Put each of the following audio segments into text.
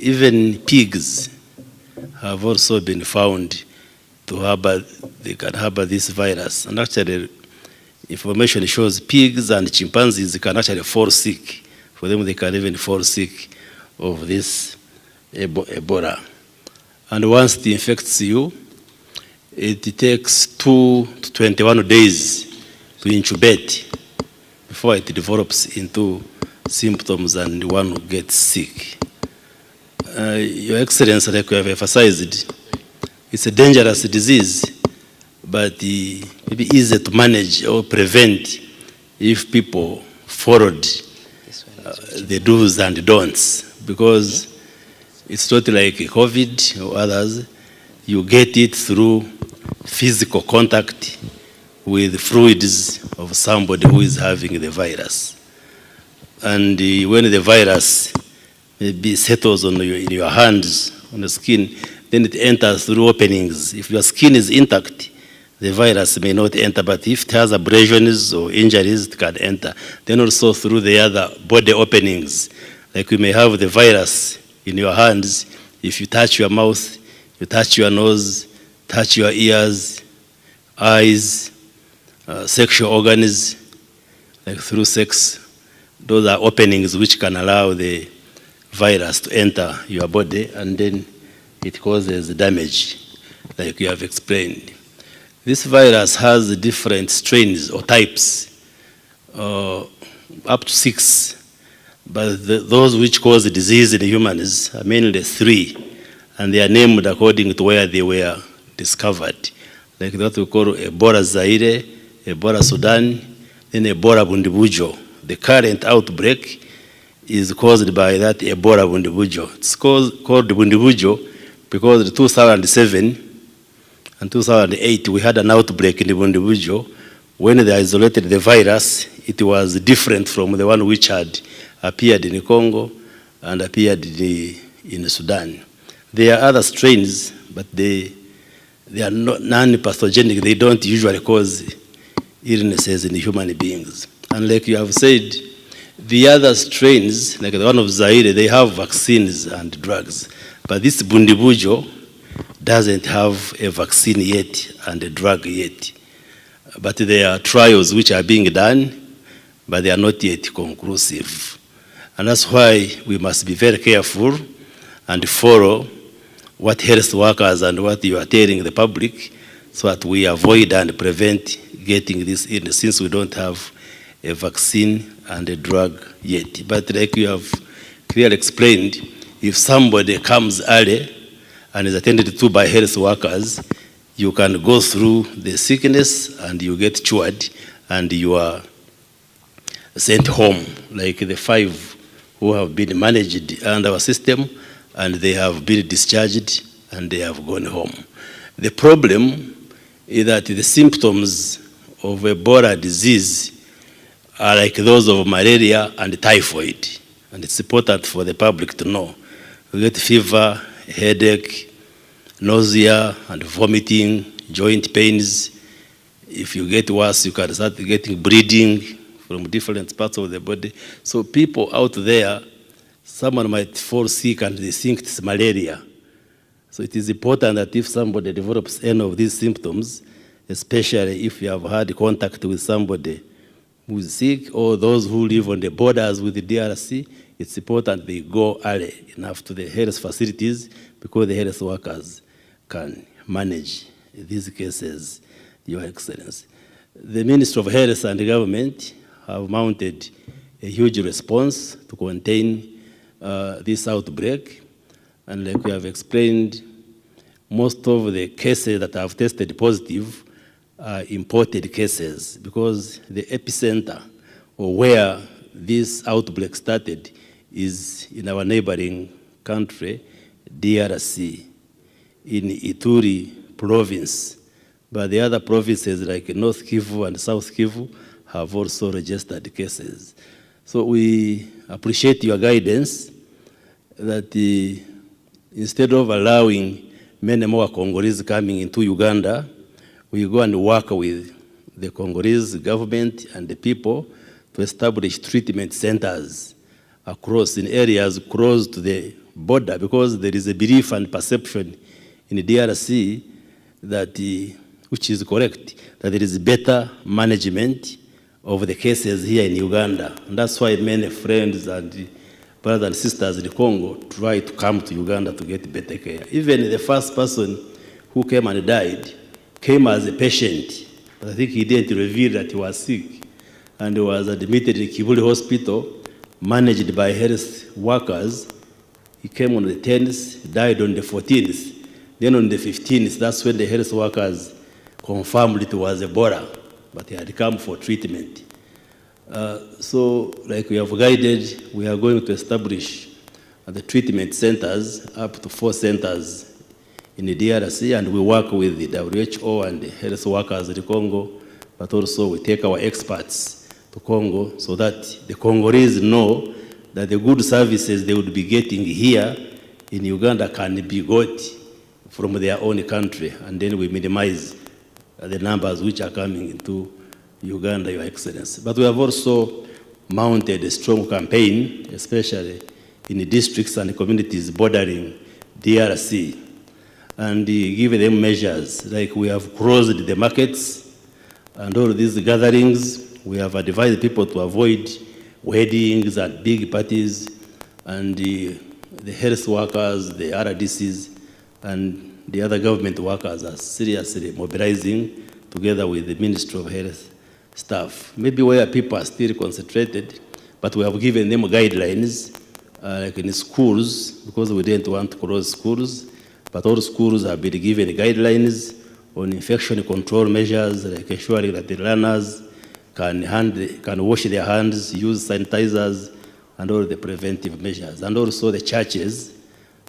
even pigs have also been found to harbor, they can harbor this virus. And actually, information shows pigs and chimpanzees can actually fall sick. For them, they can even fall sick of this Ebola. And once it infects you, it takes 2 to 21 days to incubate before it develops into symptoms and one who gets sick. Your Excellency, like you have emphasized, it's a dangerous disease, but maybe easy to manage or prevent if people followed the do's and don'ts, because it's not like COVID or others. You get it through physical contact with fluids of somebody who is having the virus. And when the virus maybe settles on in your hands, on the skin, then it enters through openings. If your skin is intact, the virus may not enter, but if it has abrasions or injuries, it can enter. Then also through the other body openings, like you may have the virus in your hands. If you touch your mouth, you touch your nose, touch your ears, eyes, sexual organs, like through sex, those are openings which can allow the virus to enter your body, and then it causes damage, like you have explained. This virus has different strains or types, up to 6, but those which cause the disease in humans are mainly 3, and they are named according to where they were discovered, like what we call Ebola Zaire, Ebola Sudan, then Ebola Bundibujo. The current outbreak is caused by that Ebola Bundibujo. It's called Bundibujo because in 2007 and 2008 we had an outbreak in the Bundibujo. When they isolated the virus, it was different from the one which had appeared in Congo and appeared in Sudan. There are other strains, but they are not non-pathogenic. They don't usually cause illnesses in human beings. And like you have said, the other strains, like the one of Zaire, they have vaccines and drugs. But this Bundibujo doesn't have a vaccine yet and a drug yet. But there are trials which are being done, but they are not yet conclusive. And that's why we must be very careful and follow what health workers and what you are telling the public, so that we avoid and prevent getting this illness, since we don't have a vaccine and a drug yet. But like you have clearly explained, if somebody comes early and is attended to by health workers, you can go through the sickness and you get cured and you are sent home, like the 5 who have been managed under our system, and they have been discharged and they have gone home. The problem is that the symptoms of Ebola disease are like those of malaria and typhoid, and it's important for the public to know. You get fever, headache, nausea and vomiting, joint pains. If you get worse, you can start getting bleeding from different parts of the body. So people out there, someone might fall sick and they think it's malaria. So it is important that if somebody develops any of these symptoms, especially if you have had contact with somebody who is sick or those who live on the borders with the DRC, it's important they go early enough to the health facilities, because the health workers can manage these cases, Your Excellency. The Ministry of Health and the government have mounted a huge response to contain this outbreak. And like we have explained, most of the cases that have tested positive are imported cases, because the epicenter, or where this outbreak started, is in our neighboring country, DRC, in Ituri province. But the other provinces like North Kivu and South Kivu have also registered cases. So we appreciate your guidance that instead of allowing many more Congolese coming into Uganda, we go and work with the Congolese government and the people to establish treatment centers across in areas close to the border, because there is a belief and perception in the DRC that, which is correct, that there is better management of the cases here in Uganda. And that's why many friends and brothers and sisters in Congo try to come to Uganda to get better care. Even the first person who came and died came as a patient, but I think he didn't reveal that he was sick, and was admitted in Kibuli Hospital, managed by health workers. He came on the 10th, died on the 14th. Then on the 15th, that's when the health workers confirmed it was Ebola, but he had come for treatment. So, like we have guided, we are going to establish the treatment centers, up to 4 centers in the DRC, and we work with the WHO and the health workers in the Congo, but also we take our experts to Congo so that the Congolese know that the good services they would be getting here in Uganda can be got from their own country, and then we minimize the numbers which are coming into Uganda, Your Excellency. But we have also mounted a strong campaign, especially in the districts and communities bordering DRC, and give them measures, like we have closed the markets and all these gatherings. We have advised people to avoid weddings and big parties, and the health workers, the RDCs, and the other government workers are seriously mobilizing together with the Ministry of Health staff. Maybe where people are still concentrated, but we have given them guidelines, like in schools, because we didn't want to close schools, but all schools have been given guidelines on infection control measures, like ensuring that the learners can wash their hands, use sanitizers, and all the preventive measures. And also the churches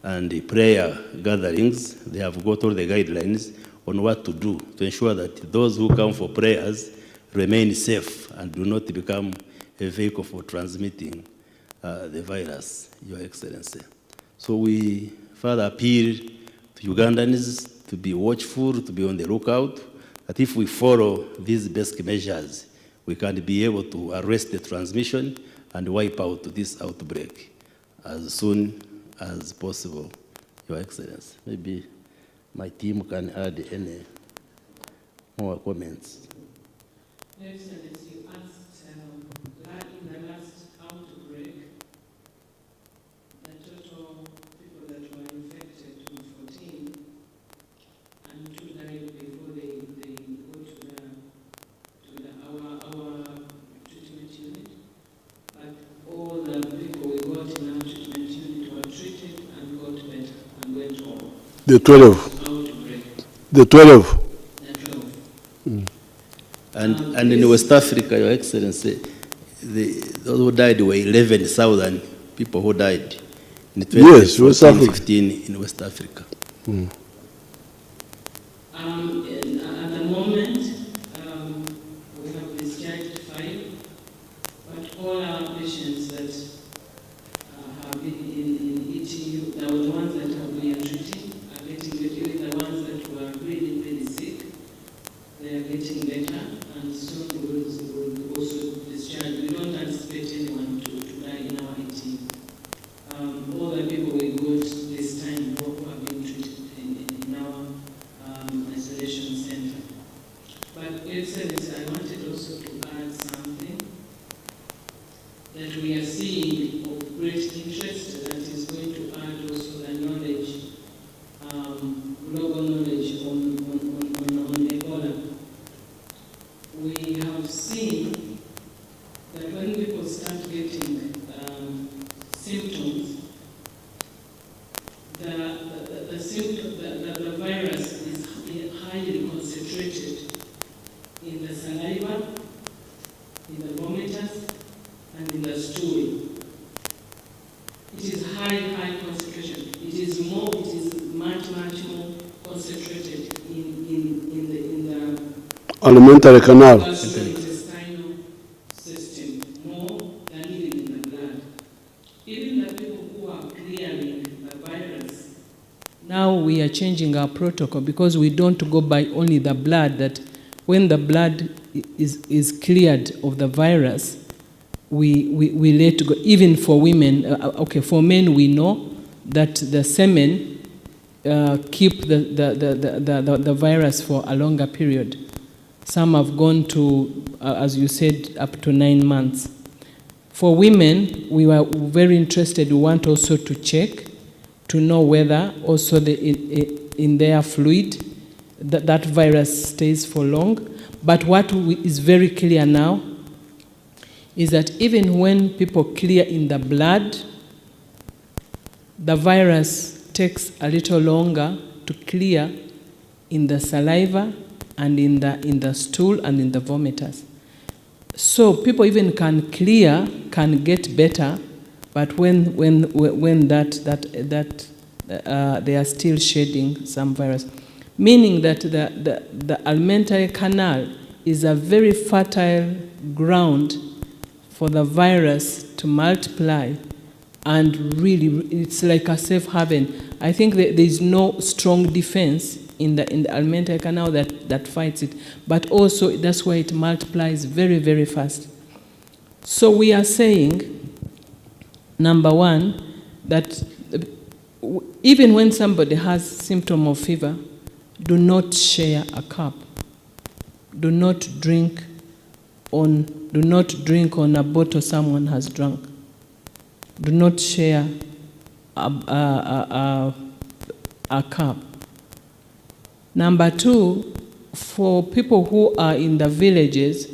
and the prayer gatherings, they have got all the guidelines on what to do to ensure that those who come for prayers remain safe and do not become a vehicle for transmitting the virus, Your Excellency. So we further appeal to Ugandans to be watchful, to be on the lookout, that if we follow these basic measures, we can be able to arrest the transmission and wipe out this outbreak as soon as possible, Your Excellency. Maybe my team can add any more comments. Your Excellency, you asked in the last outbreak, the total people that were infected was 14, and 2 died before they go to our treatment unit. But all the people we got in our treatment unit were treated and got better and went home. The 12. Outbreak. The 12. And in West Africa, Your Excellency, those who died were 11,000 people who died in 2015 in West Africa. At the moment, we have discharged 5, but all our patients that have been in ETU, the ones that we are treating, are getting better. The ones that were really, really sick, they are getting better, and soon we will also discharge. We don't anticipate anyone to die in our ETU. All the people we got this time who have been treated in our isolation center. But Excellency, I wanted also to add something that we are seeing of great interest that is going to add also the knowledge, global knowledge on Ebola. We have seen that when people start getting symptoms, the virus is highly concentrated in the saliva, in the vomitus, and in the stool. It is high concentration. It is much more concentrated in the Alimentary canal. gastrointestinal system, more than even in the blood. Even the people who are clearing the virus, now we are changing our protocol because we don't go by only the blood, that when the blood is cleared of the virus, we let go. Even for women, for men we know that the semen keep the virus for a longer period. Some have gone to, as you said, up to 9 months. For women, we were very interested. We want also to check to know whether also in their fluid that virus stays for long. But what is very clear now is that even when people clear in the blood, the virus takes a little longer to clear in the saliva and in the stool and in the vomiters. So people even can clear, can get better, but when they are still shedding some virus, meaning that the alimentary canal is a very fertile ground for the virus to multiply, and really it's like a safe haven. I think that there is no strong defense in the alimentary canal that fights it, but also that's why it multiplies very, very fast. So we are saying, number one, that even when somebody has symptom of fever, do not share a cup. Do not drink on a bottle someone has drunk. Do not share a cup. Number two, for people who are in the villages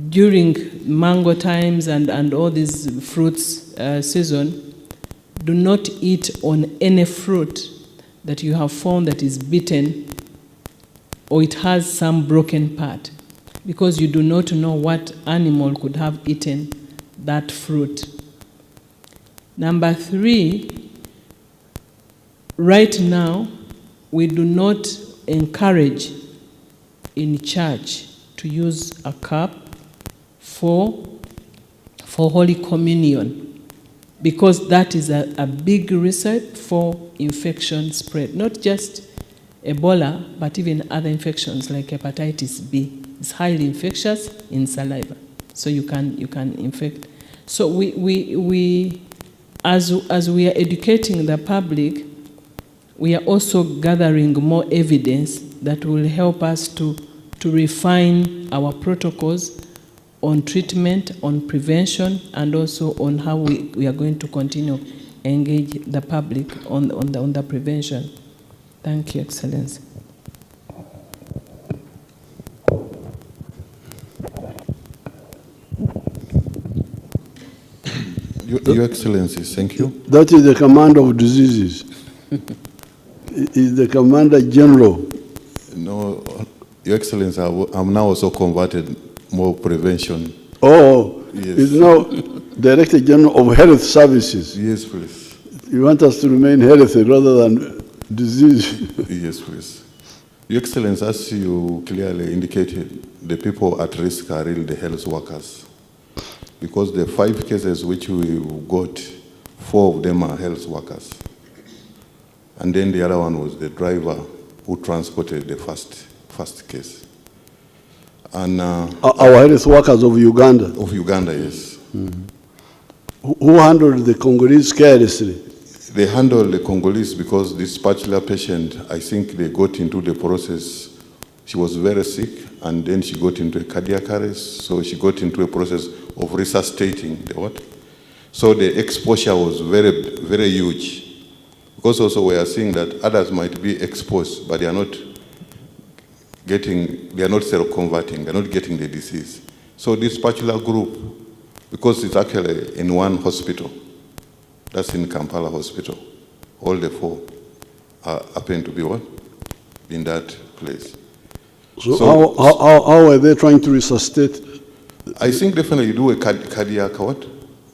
during mango times and all these fruits season, do not eat on any fruit that you have found that is bitten or it has some broken part, because you do not know what animal could have eaten that fruit. Number three, right now, we do not encourage in church to use a cup for Holy Communion, because that is a big recipe for infection spread, not just Ebola, but even other infections like hepatitis B. It's highly infectious in saliva, so you can infect. So we as we are educating the public, we are also gathering more evidence that will help us to refine our protocols on treatment, on prevention, and also on how we are going to continue engage the public on the prevention. Thank you, Excellency. Your Excellency, thank you. That is the Commander of Diseases. Is the Commander General. No, Your Excellency, I'm now also converted more prevention. Oh, yes. It's now Director General of Health Services. Yes, please. You want us to remain healthy rather than disease. Yes, please. Your Excellency, as you clearly indicated, the people at risk are really the health workers. Because the 5 cases which we got, 4 of them are health workers. And then the other one was the driver who transported the first case. And Our health workers of Uganda. of Uganda, yes. Mm-hmm. Who handled the Congolese carelessly? They handled the Congolese because this particular patient, I think they got into the process. She was very sick, and then she got into a cardiac arrest, so she got into a process of resuscitating the what? So the exposure was very, very huge. Because also we are seeing that others might be exposed, but they are not seroconverting, they are not getting the disease. So this particular group, because it's actually in one hospital, that's in Kampala Hospital, all the 4 happen to be what? In that place. So how are they trying to resuscitate? I think definitely you do a cardiac what?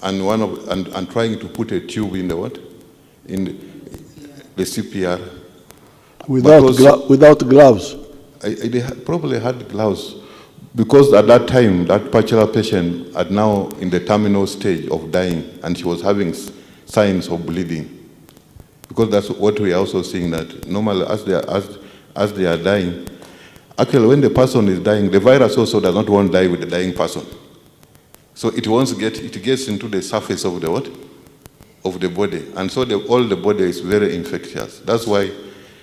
And trying to put a tube in the what? In the CPR. Without gloves? They probably had gloves, because at that time, that particular patient had now in the terminal stage of dying, and she was having signs of bleeding. Because that's what we are also seeing, that normally as they are dying, actually when the person is dying, the virus also does not want to die with the dying person. So it gets into the surface of the what? of the body. And so all the body is very infectious. That's why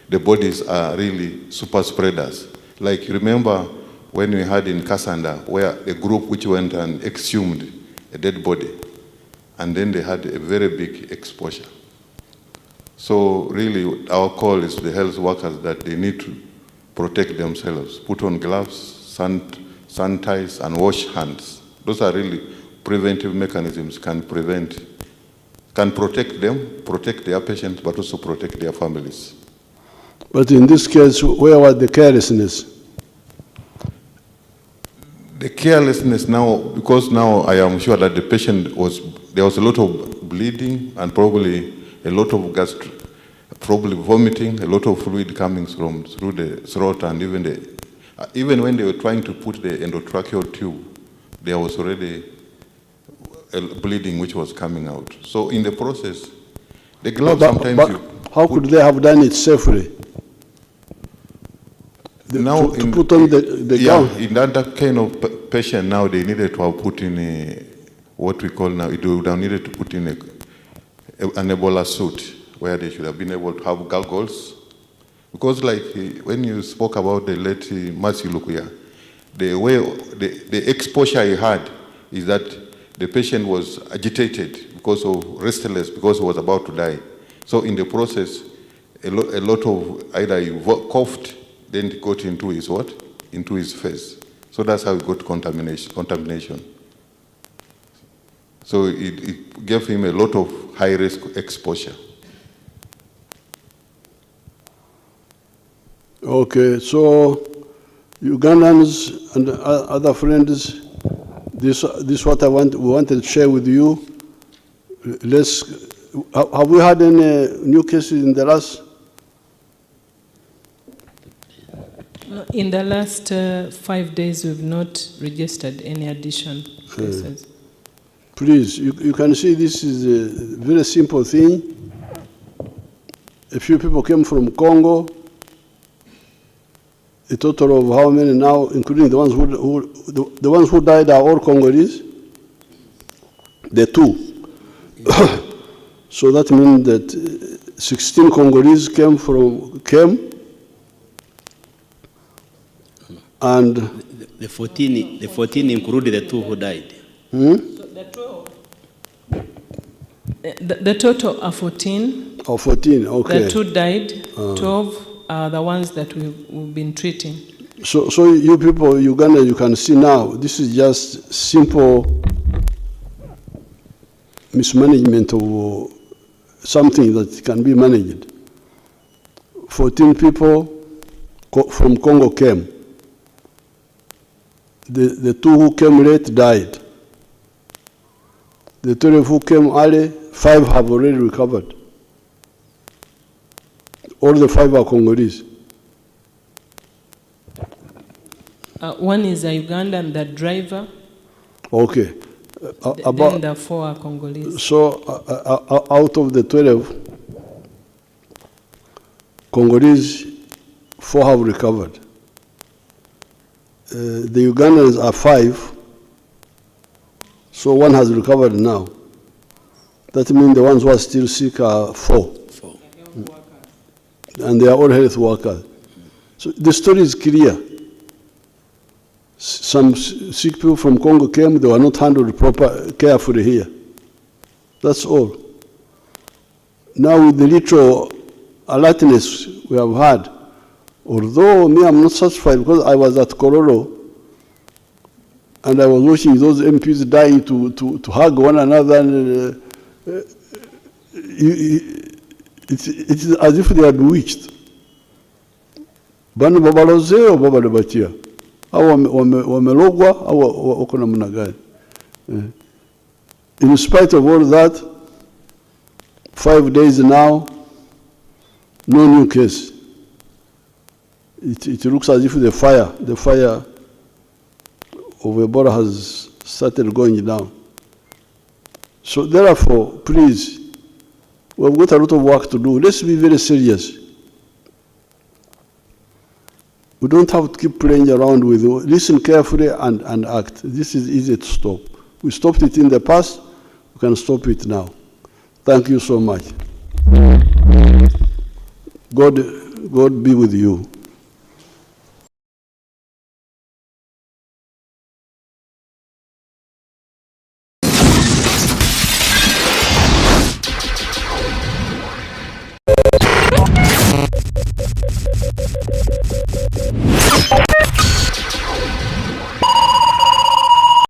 the bodies are really super spreaders. Like, remember when we had in Kasanda, where a group which went and exhumed a dead body, and then they had a very big exposure. So really, our call is to the health workers that they need to protect themselves, put on gloves, sanitize, and wash hands. Those are really preventive mechanisms, can protect them, protect their patients, but also protect their families. But in this case, where was the carelessness? The carelessness now, because now I am sure that the patient there was a lot of bleeding and probably a lot of probably vomiting, a lot of fluid coming through the throat, and even when they were trying to put the endotracheal tube, there was already a bleeding which was coming out. So in the process, the glove sometimes how could they have done it safely? Now to put on the gown? In that kind of patient now, they needed to have put in what we call now, it would have needed to put in an ebola suit, where they should have been able to have goggles. Because like when you spoke about the late Mercy Lukuya, the exposure he had is that the patient was agitated because of restless, because he was about to die. So in the process, a lot of either he coughed, then it got into his what? Into his face. So that's how he got contamination. So it gave him a lot of high-risk exposure. Okay, so Ugandans and other friends, this what we wanted to share with you. Have we had any new cases in the last? In the last 5 days, we've not registered any additional cases. Please, you can see this is a very simple thing. A few people came from Congo. A total of how many now, including the ones who died are all Congolese? The two. So that means that 16 Congolese came, and the 14 included the two who died. So the total are 14. Oh, 14, okay. The two died, 12 are the ones that we've been treating. So you people, Uganda, you can see now, this is just simple mismanagement of something that can be managed. 14 people from Congo came. The two who came late died. The 12 who came early, 5 have already recovered. All the 5 are Congolese. One is a Ugandan, the driver. Okay. Then the 4 are Congolese. So out of the 12, Congolese, 4 have recovered. The Ugandans are 5, so 1 has recovered now. That means the ones who are still sick are 4. And they are all health workers. So the story is clear. Some sick people from Congo came, they were not handled carefully here. That's all. Now with the little alertness we have had, although me, I'm not satisfied because I was at Kororo and I was watching those MPs dying to hug one another. And, it's as if they are bewitched. Bano babaloze o babalebatia. Au wamelogwa au wako namna gani. In spite of all that, 5 days now, no new case. It looks as if the fire of Ebola has started going down. So therefore, please, we've got a lot of work to do. Let's be very serious. We don't have to keep playing around with it. Listen carefully and act. This is easy to stop. We stopped it in the past, we can stop it now. Thank you so much. God be with you.